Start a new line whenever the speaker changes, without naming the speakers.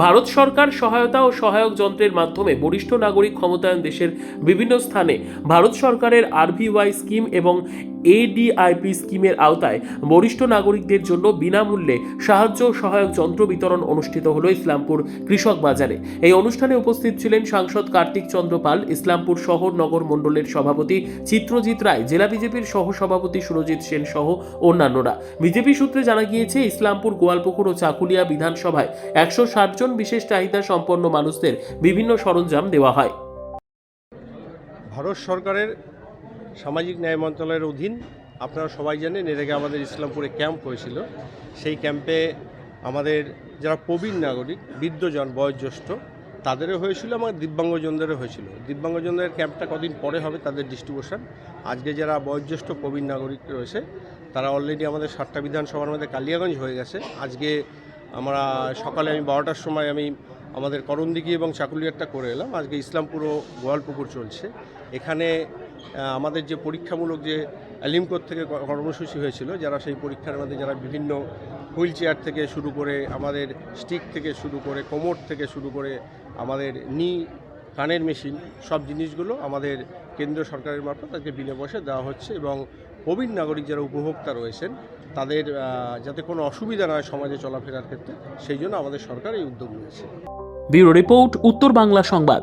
ভারত সরকার সহায়তা ও সহায়ক যন্ত্রের মাধ্যমে বরিষ্ঠ নাগরিক ক্ষমতায়ন দেশের বিভিন্ন স্থানে ভারত সরকারের আরভিওয়াই স্কিম এবং এডিআইপি স্কিমের আওতায় বরিষ্ঠ নাগরিকদের জন্য বিনামূল্যে সাহায্য ও সহায়ক যন্ত্র বিতরণ অনুষ্ঠিত হলো ইসলামপুর কৃষক বাজারে। এই অনুষ্ঠানে উপস্থিত ছিলেন সাংসদ কার্তিক চন্দ্র পাল, ইসলামপুর শহর নগর মণ্ডলের সভাপতি চিত্রজিৎ রায়, জেলা বিজেপির সহ সভাপতি সুরজিৎ সেন সহ অন্যান্যরা। বিজেপি সূত্রে জানা গিয়েছে, ইসলামপুর, গোয়ালপুকুর ও চাকুলিয়া বিধানসভায় 160 জন বিশেষ চাহিদা সম্পন্ন মানুষদের বিভিন্ন সরঞ্জাম দেওয়া হয়।
ভারত সরকারের সামাজিক ন্যায় মন্ত্রণালয়ের অধীন আপনারা সবাই জানেন, এর আগে আমাদের ইসলামপুরে ক্যাম্প হয়েছিল। সেই ক্যাম্পে আমাদের যারা প্রবীণ নাগরিক, বৃদ্ধজন, বয়োজ্যেষ্ঠ তাদেরও হয়েছিল, আমার দিব্যাঙ্গজনদেরও হয়েছিল। দিব্যাঙ্গজনদের ক্যাম্পটা কদিন পরে হবে তাদের ডিস্ট্রিবিউশন। আজকে যারা বয়োজ্যেষ্ঠ প্রবীণ নাগরিক রয়েছে তারা অলরেডি আমাদের 7টা বিধানসভার মধ্যে কালিয়াগঞ্জ হয়ে গেছে। আজকে আমরা সকালে 12টার সময় আমাদের করণদিঘি এবং চাকুলিয়ারটা করে এলাম। আজকে ইসলামপুর ও গোয়ালপুকুর চলছে। এখানে আমাদের যে পরীক্ষামূলক যে অ্যালিমকোর থেকে কর্মসূচি হয়েছিল, যারা সেই পরীক্ষার মধ্যে যারা বিভিন্ন হুইল চেয়ার থেকে শুরু করে, আমাদের স্টিক থেকে শুরু করে, কোমর থেকে শুরু করে, আমাদের কানের মেশিন, সব জিনিসগুলো আমাদের কেন্দ্রীয় সরকারের মারফত আজকে বিনা পয়সায় দেওয়া হচ্ছে। এবং প্রবীণ নাগরিক যারা উপভোক্তা রয়েছেন তাদের যাতে কোনো অসুবিধা না হয় সমাজে চলাফেরার ক্ষেত্রে, সেই জন্য আমাদের সরকার এই উদ্যোগ নিয়েছে।
ব্যুরো রিপোর্ট, উত্তর বাংলা সংবাদ।